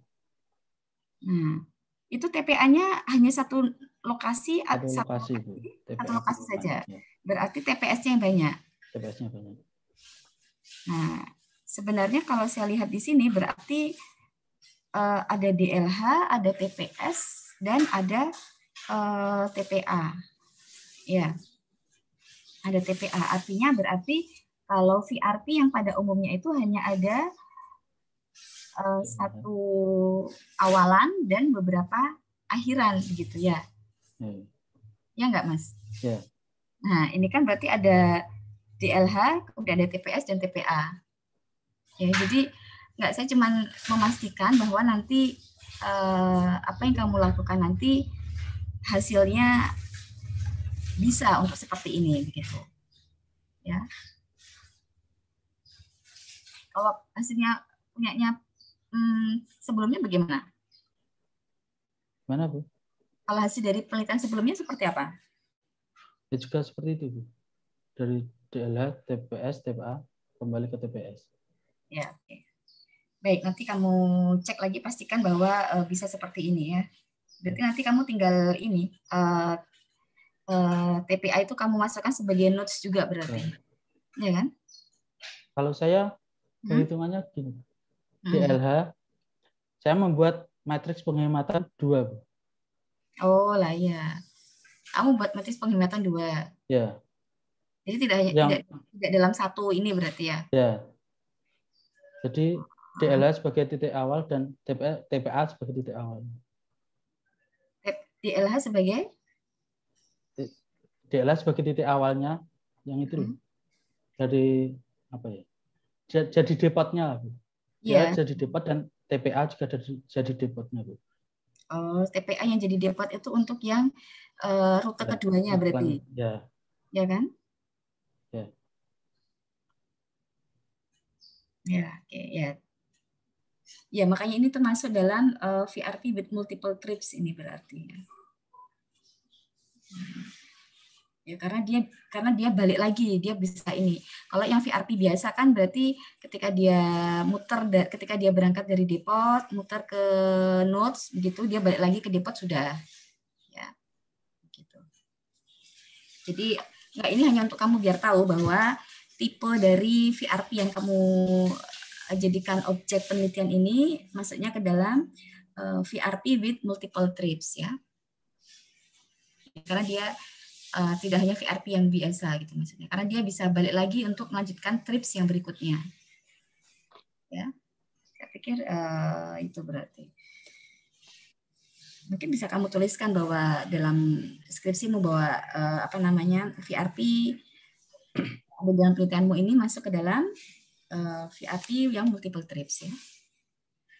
Nah, itu TPA-nya hanya satu lokasi, satu lokasi saja. Ya. Berarti TPS-nya yang banyak. TPS-nya banyak. Nah, sebenarnya kalau saya lihat di sini berarti ada DLH, ada TPS, dan ada TPA. Ya, ada TPA. Artinya berarti kalau VRP yang pada umumnya itu hanya ada satu awalan dan beberapa akhiran, begitu ya? Ya nggak, Mas? Ya. Nah, ini kan berarti ada DLH, kemudian ada TPS dan TPA. Ya, jadi saya cuma memastikan bahwa nanti apa yang kamu lakukan nanti hasilnya bisa untuk seperti ini, begitu. Ya. Kalau hasilnya punyanya sebelumnya bagaimana? Mana, Bu? Kalau hasil dari penelitian sebelumnya seperti apa? Ya juga seperti itu, Bu. Dari DLH, TPS, TPA, kembali ke TPS. Ya, oke. Baik, nanti kamu cek lagi, pastikan bahwa bisa seperti ini ya. Berarti nanti kamu tinggal ini, TPA itu kamu masukkan sebagai notes juga berarti. Ya kan? Kalau saya perhitungannya gini. DLH, saya membuat matriks penghematan 2. Oh lah ya. Kamu buat matriks penghematan 2. Ya. Jadi tidak dalam satu ini berarti ya? Ya. Jadi DLH sebagai titik awal dan TPA sebagai titik awal. DLH sebagai? DLH sebagai titik awalnya yang itu dari apa ya? Jadi depotnya, Bu. Iya. Jadi depot dan TPA juga jadi depotnya, Bu. Oh, TPA yang jadi depot itu untuk yang rute keduanya berarti. Ya. Ya kan? Ya. Ya, oke, ya. Ya, makanya ini termasuk dalam VRP with multiple trips ini berarti. Ya, karena dia balik lagi, dia bisa ini. Kalau yang VRP biasa kan berarti ketika dia berangkat dari depot, muter ke nodes begitu, dia balik lagi ke depot sudah. Ya. Gitu. Jadi ini hanya untuk kamu biar tahu bahwa tipe dari VRP yang kamu jadikan objek penelitian ini masuknya ke dalam VRP with multiple trips ya. Karena dia tidak hanya VRP yang biasa gitu maksudnya. Karena dia bisa balik lagi untuk melanjutkan trips yang berikutnya. Ya. Saya pikir itu berarti. Mungkin bisa kamu tuliskan bahwa dalam skripsimu bahwa VRP dalam penelitianmu ini masuk ke dalam VRP yang multiple trips ya.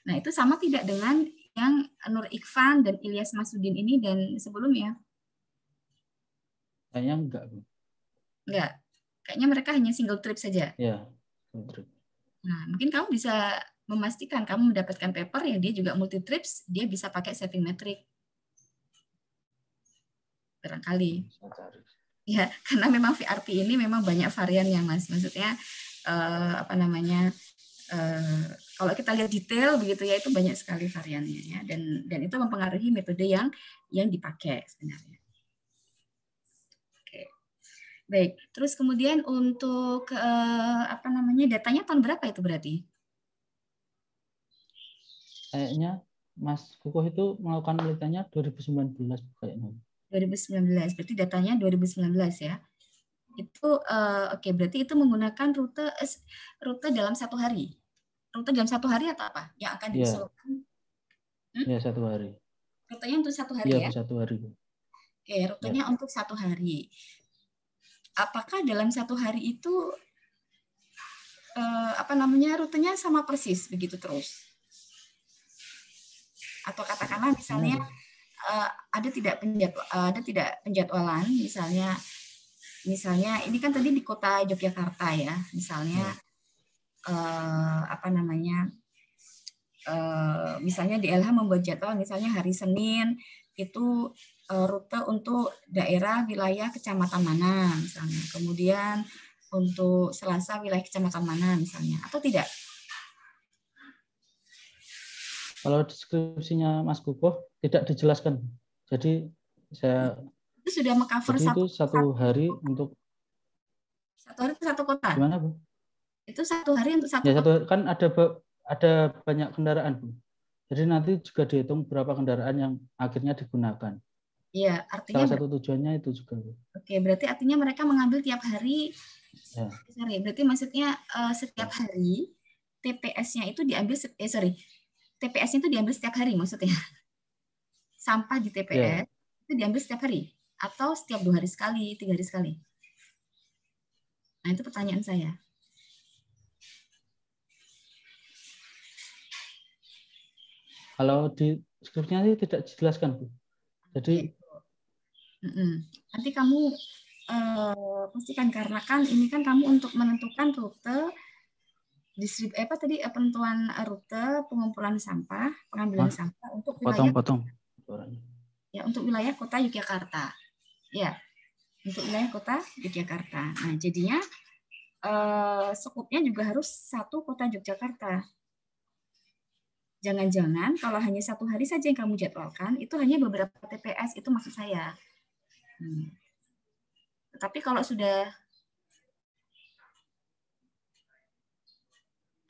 Nah, itu sama tidak dengan yang Nur Ikhvan dan Ilyas Masudin ini dan sebelumnya? Kayaknya enggak, Bu. Enggak. Kayaknya mereka hanya single trip saja. Ya, single trip. Nah, mungkin kamu bisa memastikan kamu mendapatkan paper yang dia juga multi trips, dia bisa pakai saving metric. Barangkali. Ya, karena memang VRP ini memang banyak variannya, Mas. Maksudnya kalau kita lihat detail begitu ya, itu banyak sekali variannya ya, dan itu mempengaruhi metode yang dipakai sebenarnya. Oke. Baik, terus kemudian untuk datanya tahun berapa itu berarti? Kayaknya Mas Kukuh itu melakukan penelitiannya 2019 kayaknya. 2019, berarti datanya 2019 ya. Itu oke, berarti itu menggunakan rute dalam 1 hari. Rute dalam 1 hari atau apa yang akan diusulkan? Ya, 1 hari. Rutenya untuk 1 hari ya? Iya, 1 hari. Oke, rutenya untuk 1 hari. Apakah dalam 1 hari itu rutenya sama persis begitu terus? Atau katakanlah misalnya ada tidak penjadwalan, misalnya ini kan tadi di kota Yogyakarta ya, misalnya misalnya di LH membuat jadwal misalnya hari Senin itu rute untuk daerah wilayah kecamatan mana misalnya, kemudian untuk Selasa wilayah kecamatan mana misalnya, atau tidak? Kalau deskripsinya Mas Kukuh tidak dijelaskan. Jadi itu sudah mengcover satu hari untuk 1 hari itu 1 kota. Gimana, Bu? Itu 1 hari untuk 1 kota. kota. Kan ada banyak kendaraan, Bu. Jadi nanti juga dihitung berapa kendaraan yang akhirnya digunakan. Iya, artinya salah satu tujuannya itu juga, Bu. Oke, berarti artinya mereka mengambil tiap hari. Ya. Sorry, berarti maksudnya setiap hari TPS-nya itu diambil TPS-nya itu diambil setiap hari maksudnya. Sampah di TPS itu diambil setiap hari atau setiap 2 hari sekali, 3 hari sekali. Nah, itu pertanyaan saya. Kalau di skripnya sih tidak dijelaskan, Bu. Jadi nanti kamu pastikan, karena kan ini kan kamu untuk menentukan rute penentuan rute pengumpulan sampah, pengambilan sampah untuk wilayah untuk wilayah kota Yogyakarta. Ya, untuk wilayah kota Yogyakarta. Nah, jadinya skupnya juga harus 1 kota Yogyakarta. Jangan-jangan kalau hanya 1 hari saja yang kamu jadwalkan, itu hanya beberapa TPS, itu maksud saya. Tapi kalau sudah...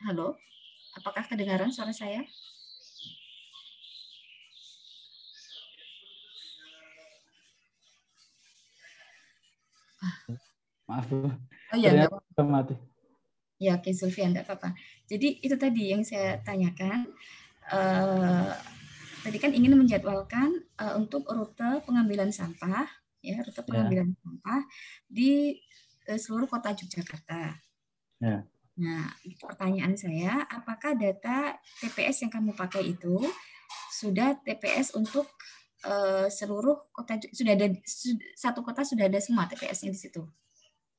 Halo, apakah kedengaran suara saya? Maaf, Bu. Oh ya, enggak apa-apa. Mati. Ya, oke, Zulfian, enggak apa-apa. Jadi itu tadi yang saya tanyakan. Tadi kan ingin menjadwalkan untuk rute pengambilan sampah, ya, rute pengambilan sampah di seluruh kota Yogyakarta. Ya. Nah, pertanyaan saya, apakah data TPS yang kamu pakai itu sudah TPS untuk seluruh kota, sudah ada 1 kota sudah ada semua TPS-nya di situ?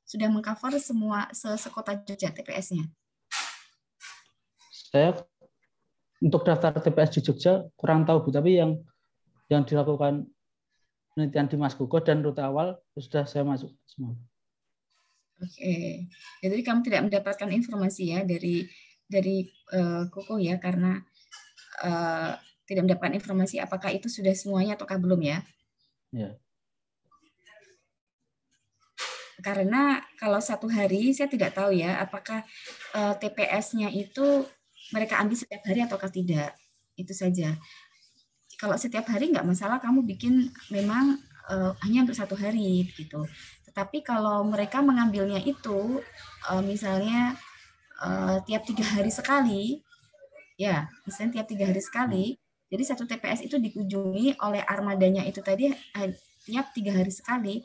Sudah mengcover semua sekota Jogja TPS-nya? Saya untuk daftar TPS di Jogja kurang tahu, Bu, tapi yang dilakukan penelitian di Mas Kukuh dan rute awal sudah saya masuk semua. Oke, jadi kamu tidak mendapatkan informasi ya dari Kukuh ya, karena tidak mendapatkan informasi apakah itu sudah semuanya ataukah belum ya? Ya. Karena kalau 1 hari saya tidak tahu ya apakah TPS-nya itu mereka ambil setiap hari ataukah tidak, itu saja. Kalau setiap hari nggak masalah, kamu bikin memang hanya untuk 1 hari gitu. Tetapi kalau mereka mengambilnya itu misalnya tiap 3 hari sekali, ya misalnya tiap 3 hari sekali, jadi 1 TPS itu dikunjungi oleh armadanya itu tadi tiap 3 hari sekali,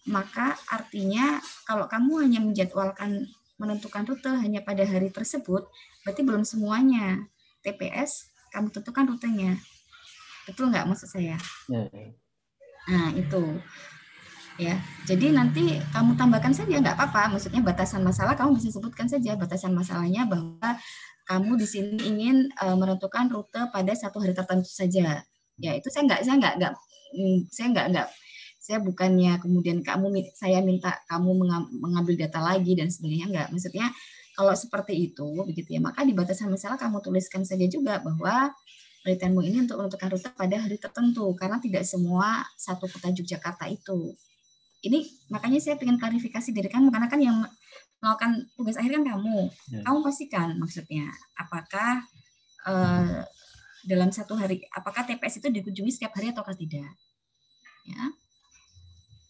maka artinya kalau kamu hanya menjadwalkan menentukan rute hanya pada hari tersebut, berarti belum semuanya TPS kamu tentukan rutenya. Betul nggak maksud saya? Ya. Nah, itu. Ya, jadi nanti kamu tambahkan saja, nggak apa-apa. Maksudnya batasan masalah kamu bisa sebutkan saja batasan masalahnya bahwa kamu di sini ingin menentukan rute pada 1 hari tertentu saja. Ya, itu saya bukannya kemudian saya minta kamu mengambil data lagi dan sebagainya, enggak. Maksudnya kalau seperti itu begitu ya, maka di batasan masalah kamu tuliskan saja juga bahwa penelitianmu ini untuk menentukan rute pada hari tertentu, karena tidak semua 1 kota Yogyakarta itu. Ini makanya saya ingin klarifikasi dari kamu, karena kan yang melakukan tugas akhir kan kamu. Ya. Kamu pastikan maksudnya apakah dalam 1 hari, apakah TPS itu dikunjungi setiap hari ataukah tidak. Ya.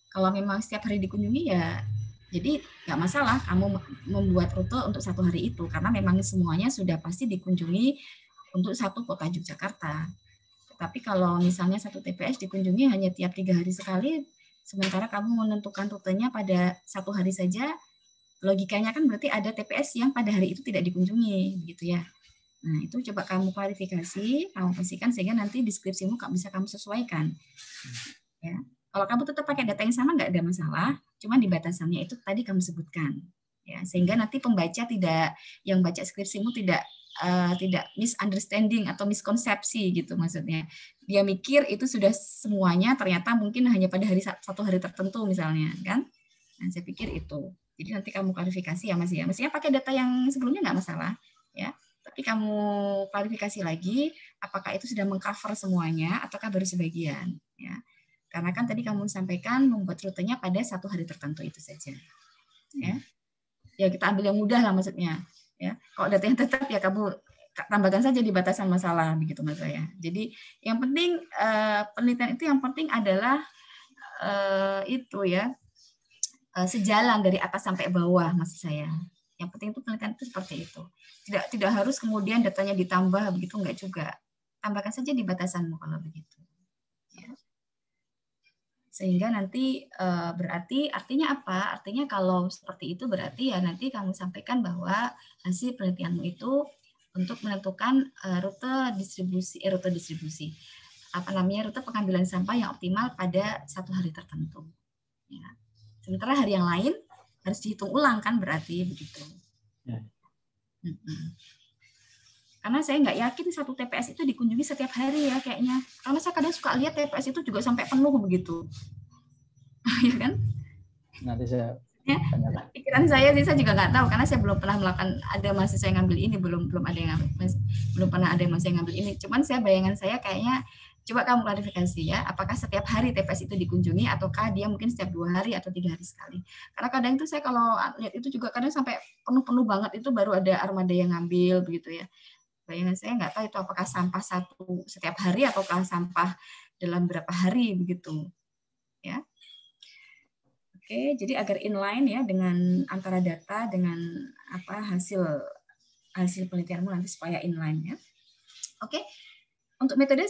Kalau memang setiap hari dikunjungi ya jadi nggak masalah kamu membuat rute untuk 1 hari itu, karena memang semuanya sudah pasti dikunjungi untuk 1 kota Yogyakarta. Tapi kalau misalnya satu TPS dikunjungi hanya tiap 3 hari sekali, sementara kamu menentukan rutenya pada 1 hari saja, logikanya kan berarti ada TPS yang pada hari itu tidak dikunjungi, gitu ya. Nah, itu coba kamu klarifikasi, kamu pastikan sehingga nanti deskripsimu bisa kamu sesuaikan. Ya. Kalau kamu tetap pakai data yang sama, nggak ada masalah, cuma di batasannya itu tadi kamu sebutkan. Ya, sehingga nanti pembaca yang baca skripsimu tidak misunderstanding atau miskonsepsi gitu maksudnya. Dia mikir itu sudah semuanya, ternyata mungkin hanya pada satu hari tertentu misalnya, kan? Nah, saya pikir itu. Jadi nanti kamu klarifikasi ya Mas ya. Mestinya pakai data yang sebelumnya nggak masalah, ya. Tapi kamu klarifikasi lagi, apakah itu sudah mengcover semuanya ataukah baru sebagian, ya. Karena kan tadi kamu sampaikan membuat rutenya pada 1 hari tertentu itu saja, ya. Ya kita ambil yang mudah lah maksudnya, ya. Kalau data yang tetap ya kamu tambahkan saja di batasan masalah begitu Mas saya. Jadi yang penting penelitian itu yang penting adalah itu ya sejalan dari atas sampai bawah maksud saya. Yang penting itu penelitian itu seperti itu. Tidak harus kemudian datanya ditambah begitu, enggak juga. Tambahkan saja di batasanmu kalau begitu. Ya. Sehingga nanti berarti artinya apa? Artinya kalau seperti itu berarti ya nanti kamu sampaikan bahwa hasil penelitianmu itu untuk menentukan rute distribusi rute pengambilan sampah yang optimal pada 1 hari tertentu. Ya. Sementara hari yang lain harus dihitung ulang kan berarti begitu. Ya. Karena saya nggak yakin satu TPS itu dikunjungi setiap hari ya kayaknya. Karena saya kadang suka lihat TPS itu juga sampai penuh begitu. Ya kan? Nanti saya pikiran saya sih, saya juga nggak tahu karena saya belum pernah melakukan, ada mahasiswa yang ngambil ini, belum ada yang ngambil, belum pernah ada mahasiswa yang ngambil ini. Cuman bayangan saya kayaknya, coba kamu klarifikasi ya, apakah setiap hari TPS itu dikunjungi ataukah dia mungkin setiap 2 hari atau 3 hari sekali. Karena kadang itu saya kalau lihat itu juga kadang sampai penuh-penuh banget itu baru ada armada yang ngambil begitu ya. Bayangan saya nggak tahu itu apakah sampah setiap hari ataukah sampah dalam berapa hari begitu. Ya. Oke, jadi agar inline ya dengan antara data dengan hasil penelitianmu nanti supaya inline ya. Oke. Untuk metode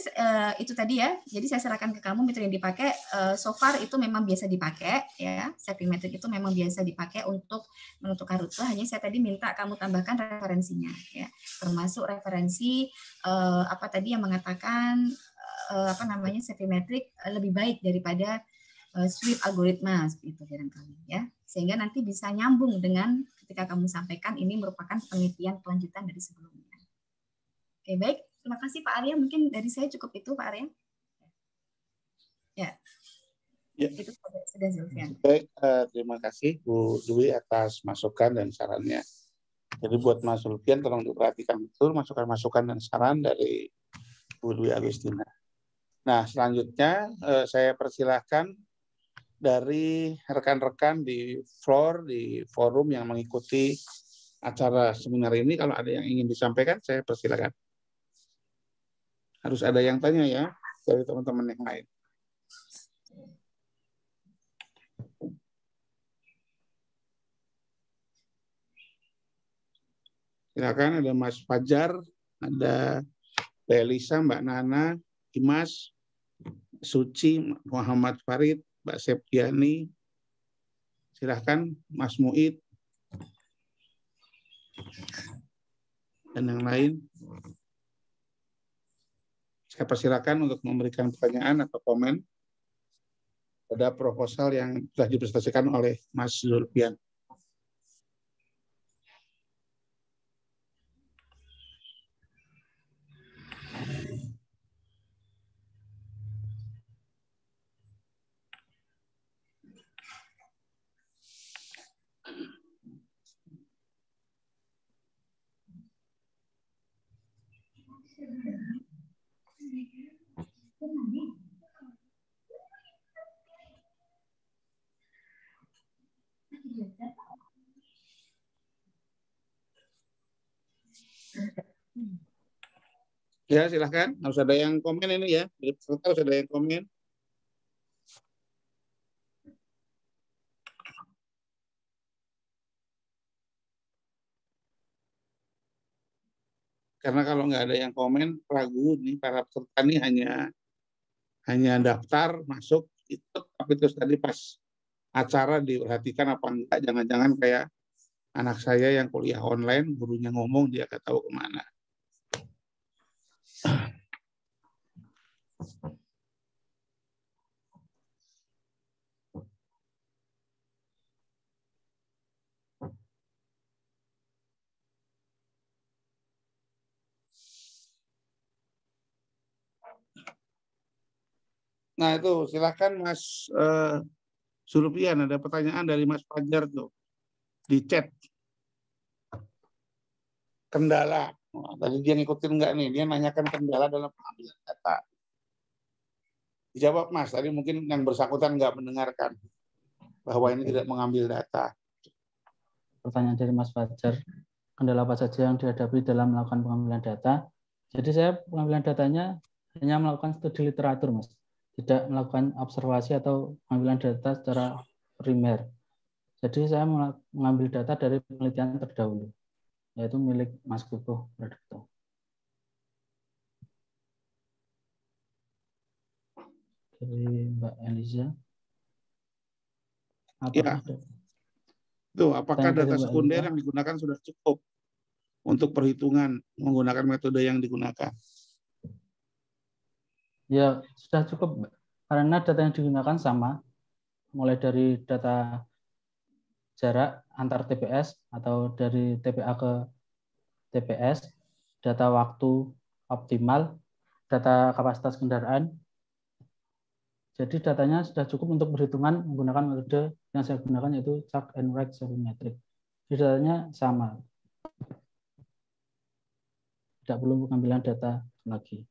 itu tadi ya. Jadi saya serahkan ke kamu metode yang dipakai. So far itu memang biasa dipakai ya. Setting method itu memang biasa dipakai untuk menentukan rute. Hanya saya tadi minta kamu tambahkan referensinya ya. Termasuk referensi tadi yang mengatakan setting metric lebih baik daripada sweep algoritma seperti itu barangkali ya. Sehingga nanti bisa nyambung dengan ketika kamu sampaikan ini merupakan penelitian kelanjutan dari sebelumnya. Oke, baik. Terima kasih Pak Arya. Mungkin dari saya cukup itu Pak Arya. Ya. Itu sudah Zulfian. Baik, terima kasih Bu Dwi atas masukan dan sarannya. Jadi buat Mas Zulfian tolong diperhatikan betul masukan-masukan dan saran dari Bu Dwi Agustina. Nah, selanjutnya saya persilahkan dari rekan-rekan di floor, di forum yang mengikuti acara seminar ini, kalau ada yang ingin disampaikan, saya persilakan. Harus ada yang tanya ya, dari teman-teman yang lain. Silakan, ada Mas Fajar, ada Mbak Elisa, Mbak Nana, Dimas, Suci, Muhammad Farid, Mbak Septiani, silakan Mas Muid, dan yang lain. Saya persilakan untuk memberikan pertanyaan atau komen pada proposal yang telah dipresentasikan oleh Mas Zulfian. Ya, silahkan. Harus ada yang komen ini ya. Dari peserta harus ada yang komen. Karena kalau nggak ada yang komen, ragu nih para peserta ini hanya daftar masuk itu, tapi terus tadi pas acara diperhatikan apa enggak, jangan-jangan kayak anak saya yang kuliah online, gurunya ngomong dia nggak tahu kemana. Nah itu silakan Mas Surupian, ada pertanyaan dari Mas Fajar tuh di chat. Kendala. Nah, tadi dia ngikutin nggak nih? Dia nanyakan kendala dalam pengambilan data. Dijawab Mas, tadi mungkin yang bersangkutan nggak mendengarkan bahwa ini tidak mengambil data. Pertanyaan dari Mas Fajar, kendala apa saja yang dihadapi dalam melakukan pengambilan data? Jadi saya pengambilan datanya hanya melakukan studi literatur, Mas. Tidak melakukan observasi atau pengambilan data secara primer. Jadi saya mengambil data dari penelitian terdahulu, yaitu milik Mas Kukuh Produkto. Dari Mbak Eliza. Apakah Ya. Tuh, apakah data sekunder Eliza yang digunakan sudah cukup untuk perhitungan menggunakan metode yang digunakan? Ya, sudah cukup, Mbak. Karena data yang digunakan sama, mulai dari data jarak antar TPS atau dari TPA ke TPS, data waktu optimal, data kapasitas kendaraan. Jadi datanya sudah cukup untuk perhitungan menggunakan metode yang saya gunakan, yaitu Chuck and Wright Sabermetric. Jadi datanya sama. Tidak perlu pengambilan data lagi.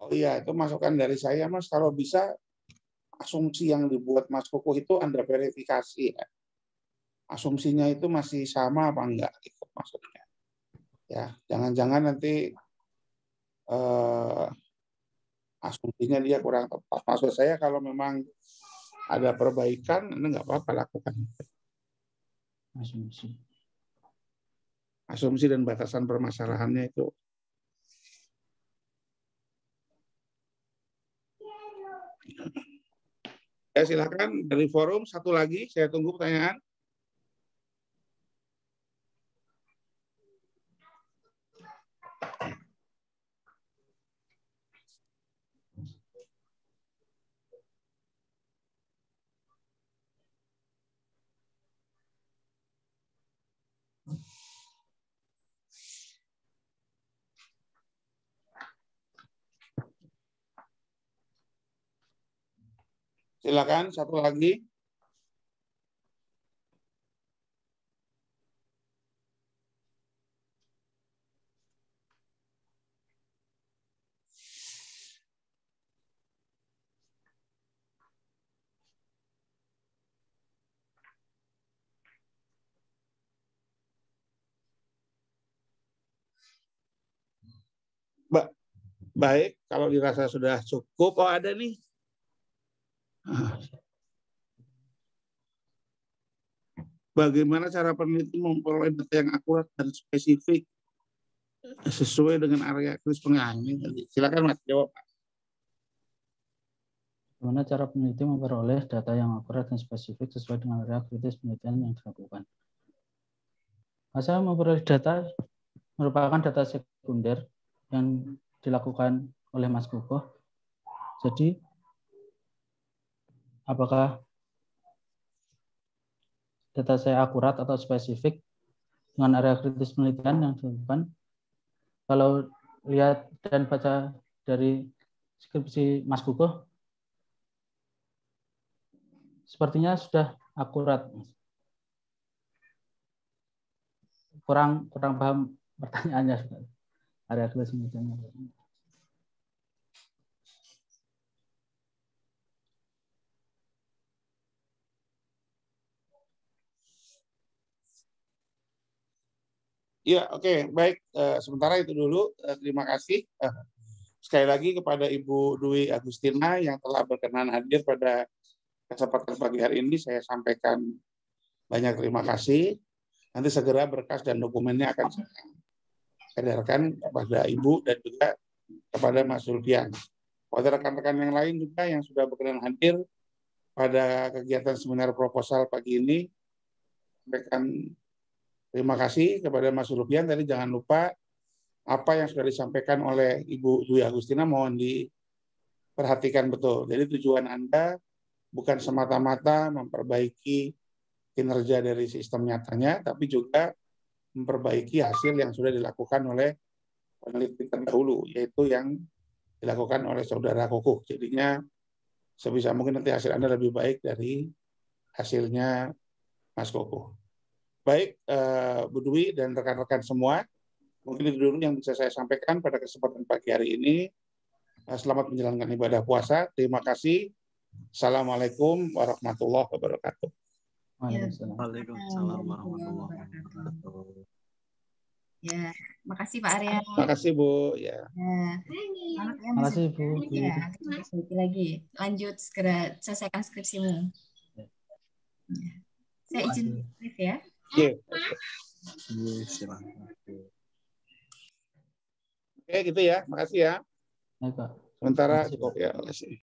Oh iya, itu masukan dari saya, Mas. Kalau bisa, asumsi yang dibuat Mas Kukuh itu Anda verifikasi. Ya. Asumsinya itu masih sama apa enggak? Gitu, maksudnya. Ya, jangan-jangan nanti asumsinya dia kurang tepat. Maksud saya kalau memang ada perbaikan, Anda nggak apa-apa lakukan. Asumsi dan batasan permasalahannya itu. Ya, silakan dari forum satu lagi, saya tunggu pertanyaan. Silakan satu lagi. Baik, kalau dirasa sudah cukup. Oh, ada nih. Bagaimana cara peneliti memperoleh data yang akurat dan spesifik sesuai dengan area kritis pengambilan? Silakan Mas jawab. Bagaimana cara peneliti memperoleh data yang akurat dan spesifik sesuai dengan area kritis penelitian yang dilakukan? Saya memperoleh data merupakan data sekunder yang dilakukan oleh Mas Kukuh. Jadi, apakah data saya akurat atau spesifik dengan area kritis penelitian yang dilakukan? Kalau lihat dan baca dari skripsi Mas Kukuh, sepertinya sudah akurat. Kurang paham pertanyaannya. Area kritis penelitian. Ya, oke, baik. Sementara itu dulu. Terima kasih sekali lagi kepada Ibu Dwi Agustina yang telah berkenan hadir pada kesempatan pagi hari ini. Saya sampaikan banyak terima kasih. Nanti segera berkas dan dokumennya akan saya edarkan kepada Ibu dan juga kepada Mas Zulfian. Pada rekan-rekan yang lain juga yang sudah berkenan hadir pada kegiatan seminar proposal pagi ini, sampaikan terima kasih kepada Mas Zulfian. Tadi jangan lupa apa yang sudah disampaikan oleh Ibu Dwi Agustina mohon diperhatikan betul. Jadi tujuan Anda bukan semata-mata memperbaiki kinerja dari sistem nyatanya, tapi juga memperbaiki hasil yang sudah dilakukan oleh peneliti terdahulu, yaitu yang dilakukan oleh saudara Kukuh. Jadinya sebisa mungkin nanti hasil Anda lebih baik dari hasilnya Mas Kukuh. Baik, Bu Dwi dan rekan-rekan semua, mungkin itu dulu yang bisa saya sampaikan pada kesempatan pagi hari ini. Selamat menjalankan ibadah puasa. Terima kasih. Assalamualaikum warahmatullahi wabarakatuh. Waalaikumsalam warahmatullahi wabarakatuh. Ya, makasih Pak Arya. Makasih Bu. Ya. Makasih Bu. Ya, lagi. Lanjut segera selesaikan skripsimu. Saya izin brief ya. Oke, Silakan. gitu ya. Makasih ya. Baik, Pak. Sementara Makasih, Pak. cukup ya. Makasih.